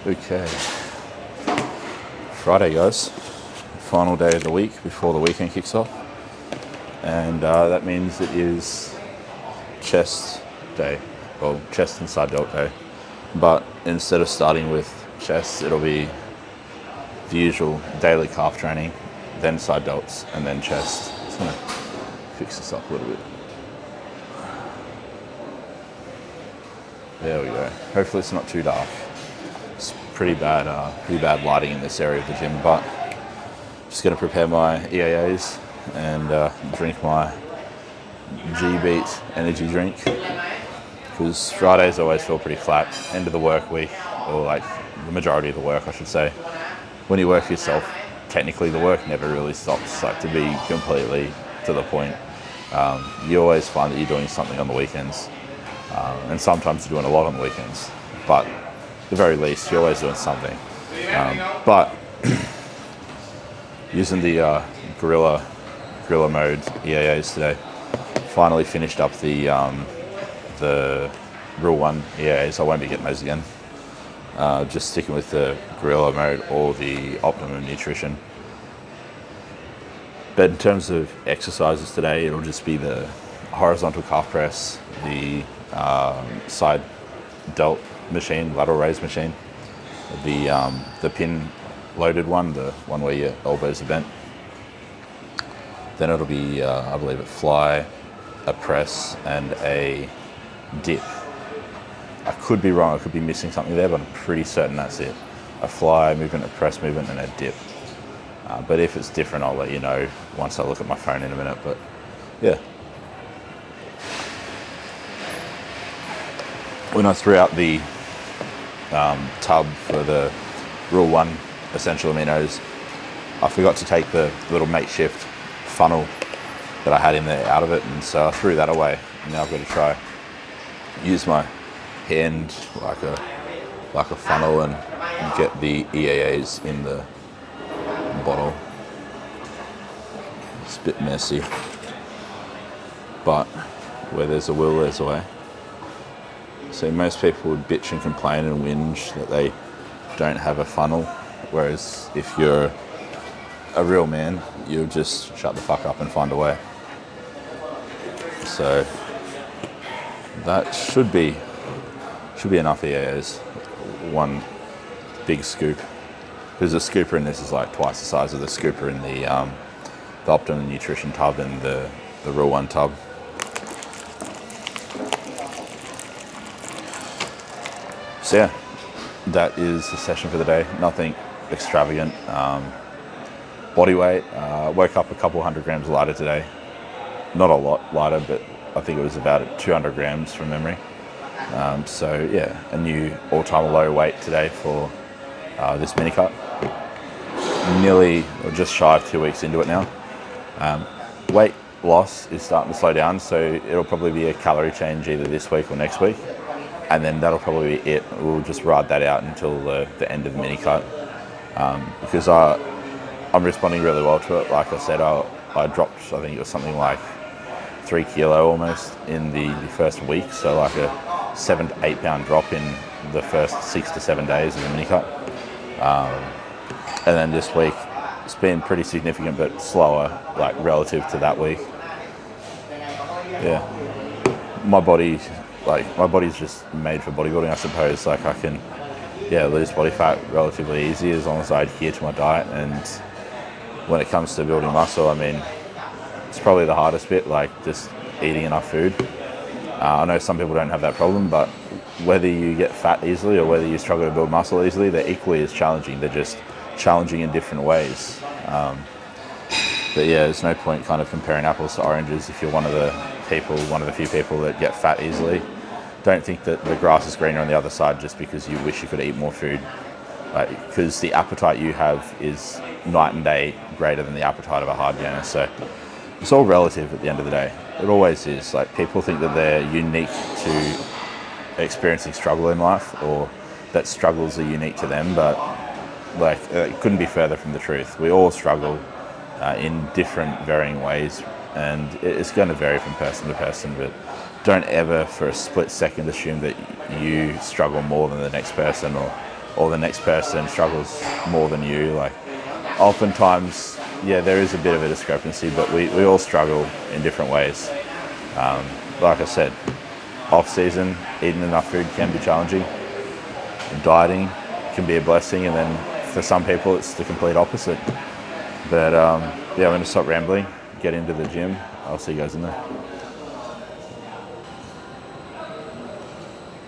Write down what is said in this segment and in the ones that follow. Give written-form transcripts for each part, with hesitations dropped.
Okay, Friday guys, final day of the week before the weekend kicks off, and that means it is chest day, well, chest and side delt day, but instead of starting with chest, it'll be the usual daily calf training, then side delts, and then chest. Just gonna fix this up a little bit. There we go. Hopefully it's not too dark. It's pretty bad lighting in this area of the gym, but just going to prepare my EAAs and drink my G-Beat energy drink, because Fridays always feel pretty flat. End of the work week, or like the majority of the work I should say. When you work for yourself, technically the work never really stops, like to be completely to the point. You always find that you're doing something on the weekends, and sometimes you're doing a lot on the weekends, but at the very least you're always doing something. But using the gorilla mode EAAs today, finally finished up the Rule 1 EAAs. I won't be getting those again. Just sticking with the gorilla mode or the optimum nutrition. But in terms of exercises today, it'll just be the horizontal calf press, the side delt machine, lateral raise machine, the pin loaded one, the one where your elbows are bent. Then it'll be, I believe, a fly, a press, and a dip. I could be wrong, I could be missing something there, but I'm pretty certain that's it. A fly movement, a press movement, and a dip. But if it's different, I'll let you know once I look at my phone in a minute. But yeah. When I threw out the tub for the Rule 1 essential aminos, I forgot to take the little makeshift funnel that I had in there out of it, and so I threw that away. And now I've got to try use my hand like a funnel and get the EAAs in the bottle. It's a bit messy, but where there's a will, there's a way. So most people would bitch and complain and whinge that they don't have a funnel, whereas if you're a real man, you'll just shut the fuck up and find a way. So that should be enough EAAs. One big scoop, because the scooper in this is like twice the size of the scooper in the optimum nutrition tub and the Rule 1 tub. So yeah, that is the session for the day. Nothing extravagant. Body weight, woke up a couple 100 grams lighter today. Not a lot lighter, but I think it was about 200 grams from memory. So yeah, a new all-time low weight today for this mini cut. Nearly, or just shy of 2 weeks into it now. Weight loss is starting to slow down, so it'll probably be a calorie change either this week or next week. And then that'll probably be it. We'll just ride that out until the end of the mini cut. Because I'm responding really well to it. Like I said, I dropped, I think it was something like 3 kilo almost in the first week. So like a 7 to 8 pound drop in the first 6 to 7 days of the mini cut. And then this week, it's been pretty significant, but slower, like relative to that week. Yeah, my body's just made for bodybuilding, I suppose. Like I can, lose body fat relatively easy as long as I adhere to my diet. And when it comes to building muscle, I mean, it's probably the hardest bit, like just eating enough food. I know some people don't have that problem, but whether you get fat easily or whether you struggle to build muscle easily, they're equally as challenging. They're just challenging in different ways. But yeah, there's no point kind of comparing apples to oranges. If you're one of the few people that get fat easily, don't think that the grass is greener on the other side just because you wish you could eat more food. Because the appetite you have is night and day greater than the appetite of a hard gainer. So it's all relative at the end of the day. It always is. Like people think that they're unique to experiencing struggle in life, or that struggles are unique to them, but like it couldn't be further from the truth. We all struggle in different varying ways, and it's going to vary from person to person, but don't ever for a split second assume that you struggle more than the next person, or or the next person struggles more than you. Like, oftentimes, yeah, there is a bit of a discrepancy, but we all struggle in different ways. Like I said, off season, eating enough food can be challenging. Dieting can be a blessing, and then for some people it's the complete opposite. But yeah, I'm going to stop rambling, get into the gym. I'll see you guys in there.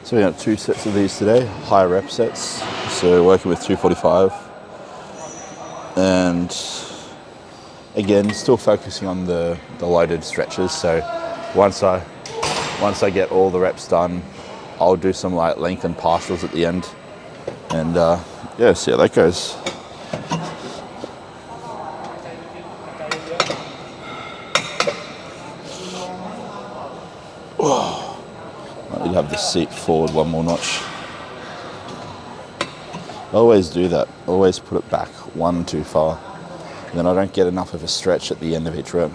So we got 2 sets of these today, high rep sets. So working with 245. And again, still focusing on the loaded stretches. So once I get all the reps done, I'll do some like lengthened partials at the end. And yeah, see how that goes. I need to have the seat forward one more notch. I always do that. Always put it back one too far. And then I don't get enough of a stretch at the end of each rep.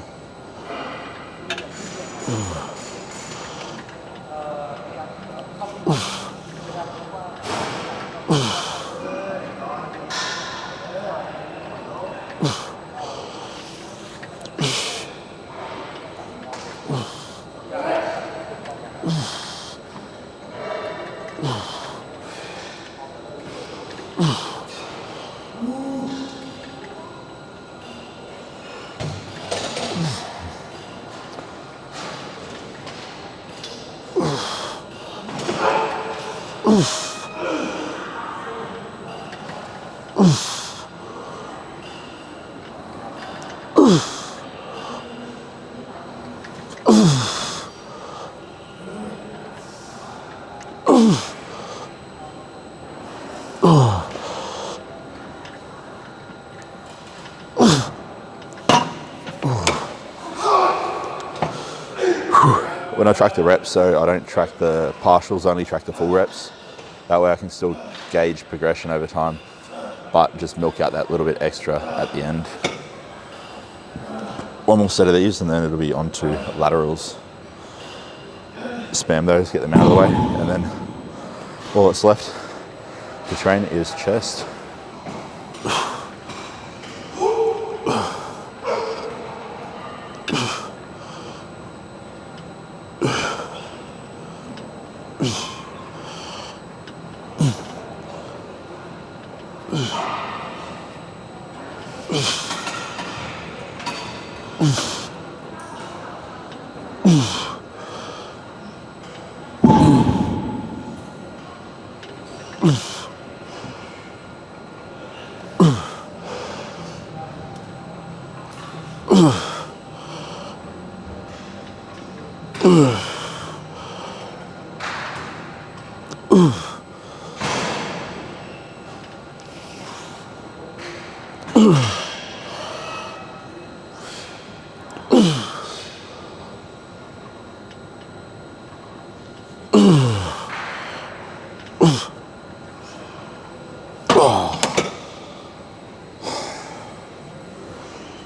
When I track the reps, so I don't track the partials, I only track the full reps. That way I can still gauge progression over time, but just milk out that little bit extra at the end. One more set of these and then it'll be on to laterals. Spam those, get them out of the way, and then all that's left to train is chest.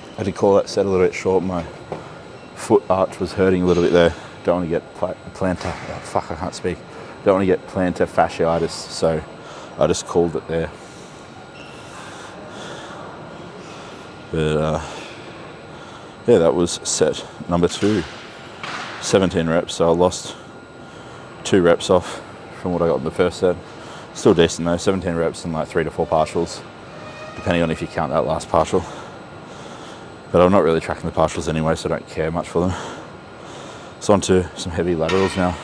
I had to call that set a little bit short. My foot arch was hurting a little bit there. Don't want to get plantar. Oh, fuck, I can't speak. Don't want to get plantar fasciitis, so I just called it there. But yeah, that was set number 2. 17 reps, so I lost 2 reps off from what I got in the first set. Still decent though, 17 reps and like 3 to 4 partials, depending on if you count that last partial. But I'm not really tracking the partials anyway, so I don't care much for them. So on to some heavy laterals now.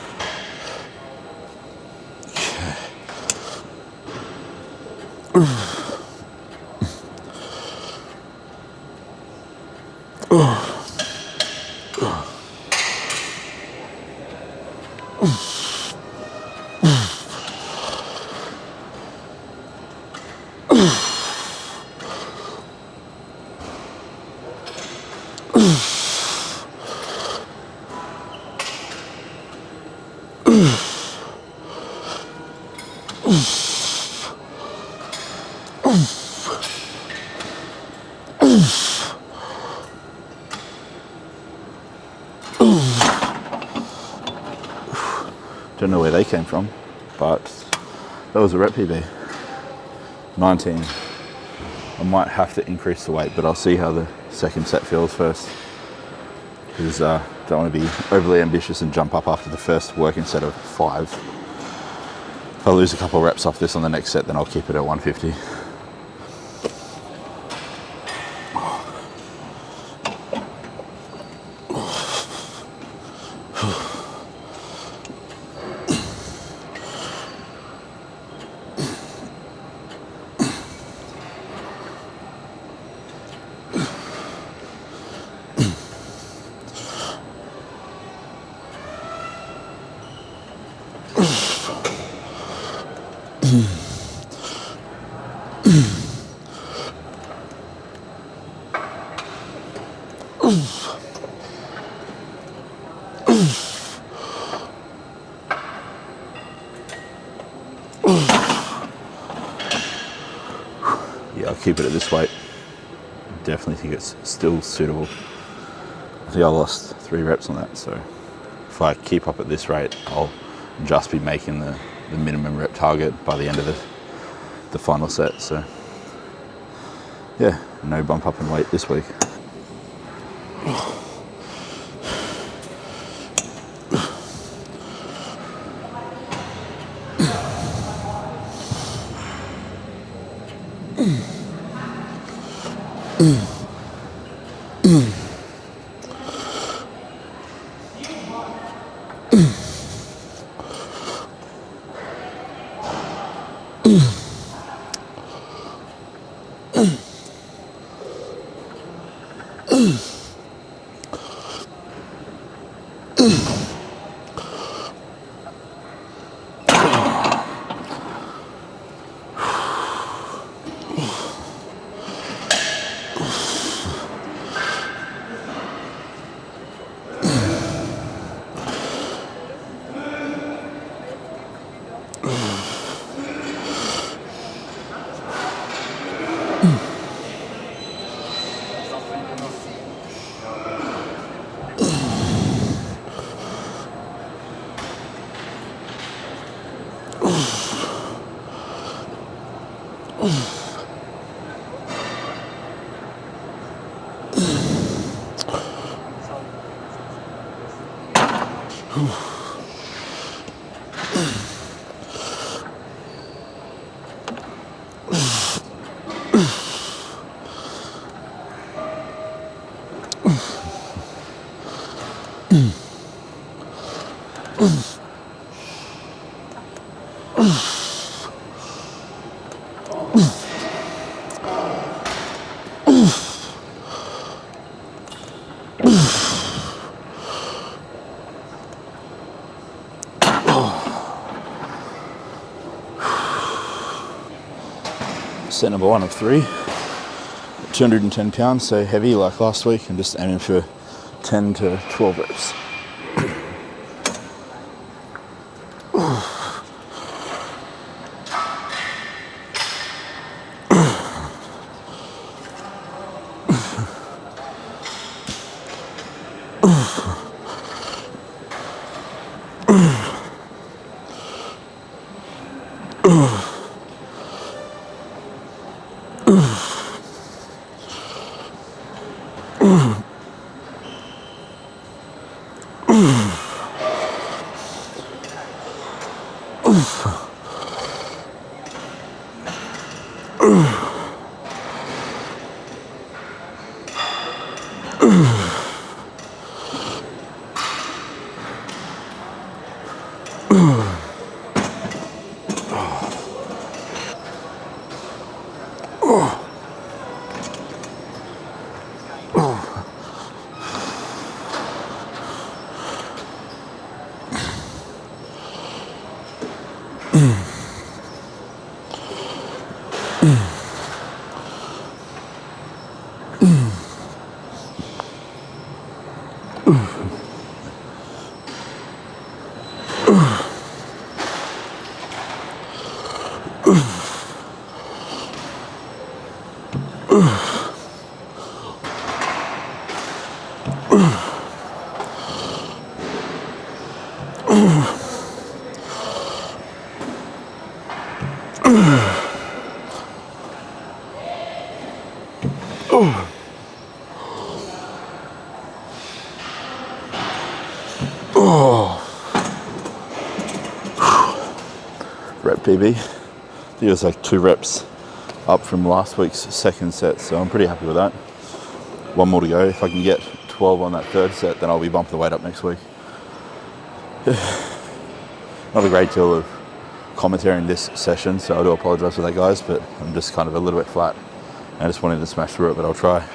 Don't know where they came from, but that was a rep PB. 19. I might have to increase the weight, but I'll see how the second set feels first. Because don't want to be overly ambitious and jump up after the first working set of 5. If I lose a couple of reps off this on the next set, then I'll keep it at 150. Yeah, I'll keep it at this weight. Definitely think it's still suitable. I think I lost 3 reps on that, so if I keep up at this rate, I'll just be making the minimum rep target by the end of the final set. So yeah, no bump up in weight this week. Set number 1 of 3, 210 pounds, so heavy like last week, and just aiming for 10 to 12 reps. Rep PB. I think it was like 2 reps up from last week's second set, so I'm pretty happy with that. 1 more to go. If I can get 12 on that third set, then I'll be bumping the weight up next week. Not a great deal of commentary in this session, so I do apologise for that, guys, but I'm just kind of a little bit flat. I just wanted to smash through it, but I'll try.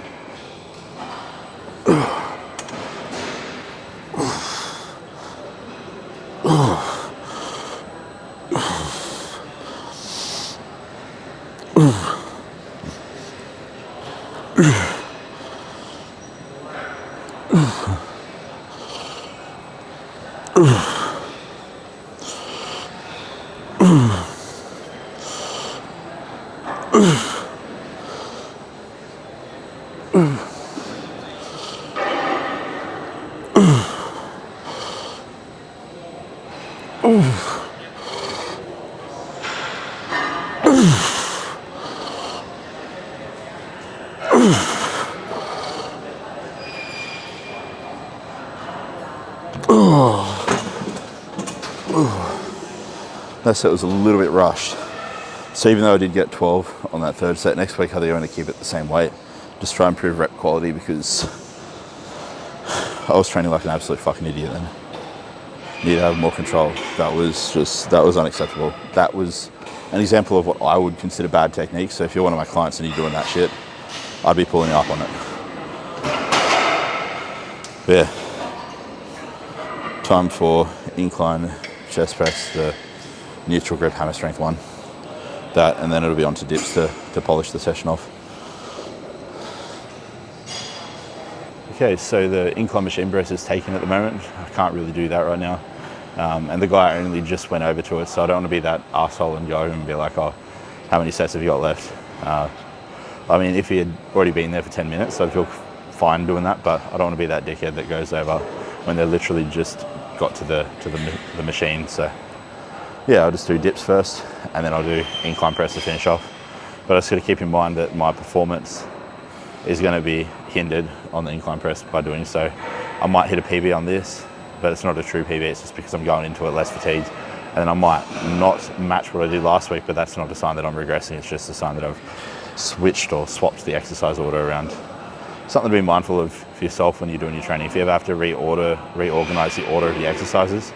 That set was a little bit rushed. So even though I did get 12 on that third set, next week I think I'm going to keep it the same weight. Just try and improve rep quality, because I was training like an absolute fucking idiot then. Need to have more control. That was unacceptable. That was an example of what I would consider bad technique. So if you're one of my clients and you're doing that shit, I'd be pulling you up on it. But yeah. Time for incline chest press, the neutral grip hammer strength 1. That, and then it'll be on to dips to polish the session off. Okay, so the incline machine press is taken at the moment. I can't really do that right now. And the guy only just went over to it, so I don't want to be that arsehole and go and be like, oh, how many sets have you got left? I mean, if he had already been there for 10 minutes, I'd feel fine doing that, but I don't want to be that dickhead that goes over when they're literally just got to the machine. So yeah, I'll just do dips first, and then I'll do incline press to finish off. But I just got to keep in mind that my performance is going to be hindered on the incline press by doing so. I might hit a PB on this, but it's not a true PB, it's just because I'm going into it less fatigued. And then I might not match what I did last week, but that's not a sign that I'm regressing, it's just a sign that I've switched or swapped the exercise order around. Something to be mindful of for yourself when you're doing your training. If you ever have to reorganize the order of the exercises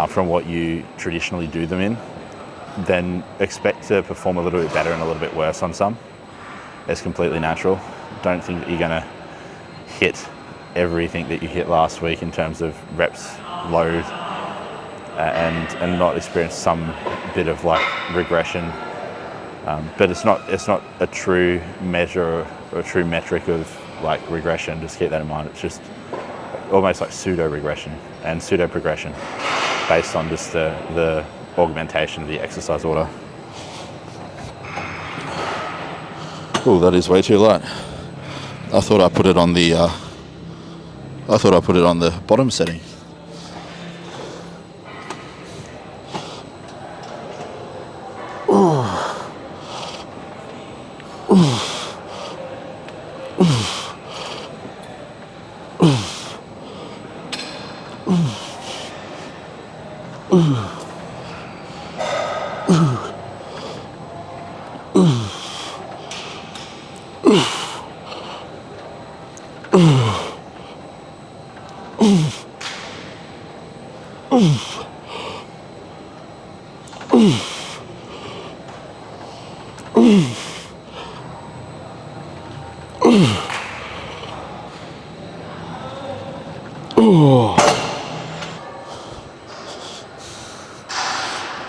from what you traditionally do them in, then expect to perform a little bit better and a little bit worse on some. It's completely natural. Don't think that you're going to hit everything that you hit last week in terms of reps, load, and not experience some bit of like regression. But it's not a true measure or a true metric of like regression. Just keep that in mind. It's just almost like pseudo regression and pseudo progression based on just the augmentation of the exercise order. Oh, that is way too light. I thought I put it on the bottom setting.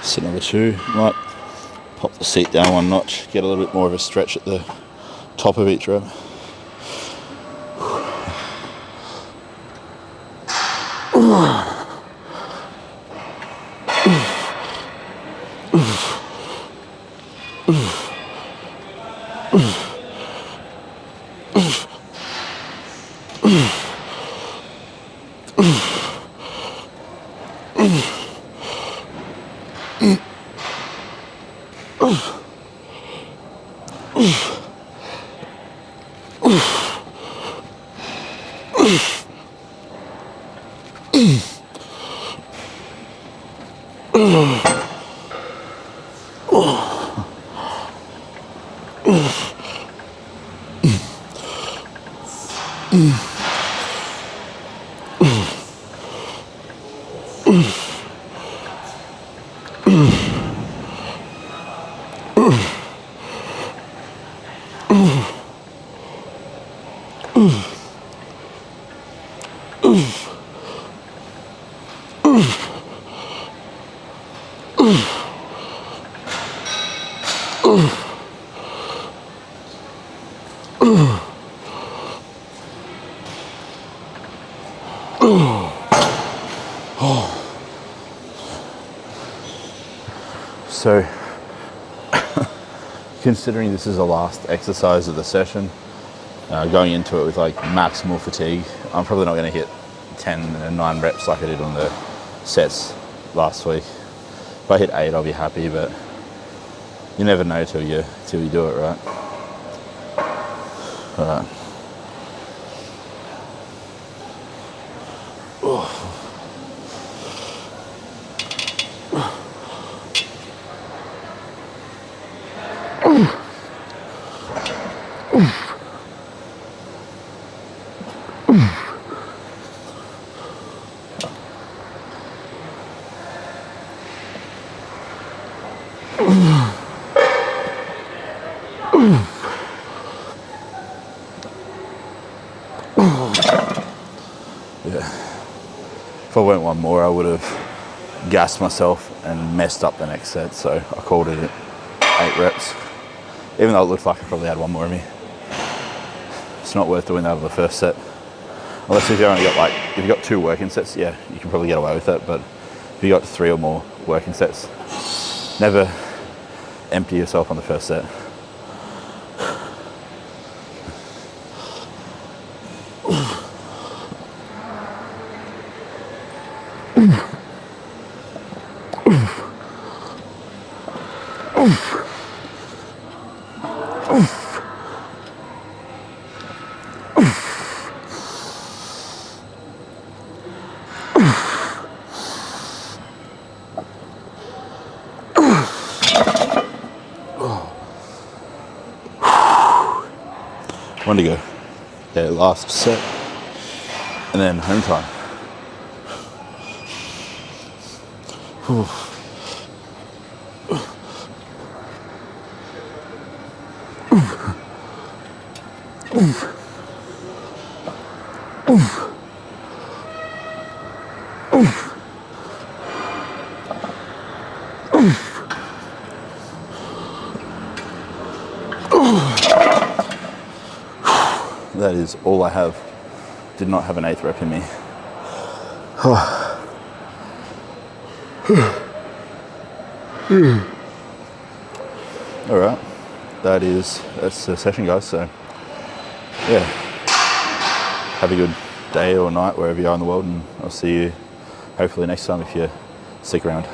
Set number 2, might pop the seat down 1 notch, get a little bit more of a stretch at the top of each rep. So, considering this is the last exercise of the session, going into it with like maximal fatigue, I'm probably not going to hit 10 and 9 reps like I did on the sets last week. If I hit 8, I'll be happy, but you never know till you do it, right? All right. Yeah. If I went one more, I would have gassed myself and messed up the next set, so I called it at 8 reps. Even though it looked like I probably had one more in me. It's not worth doing that on the first set. Unless if you only got if you got 2 working sets, yeah, you can probably get away with it, but if you got 3 or more working sets, never empty yourself on the first set. One to go. Yeah, last set, and then home time. That is all I have. Did not have an 8th rep in me. All right, that's the session, guys. So yeah, have a good day or night wherever you are in the world, and I'll see you hopefully next time if you stick around.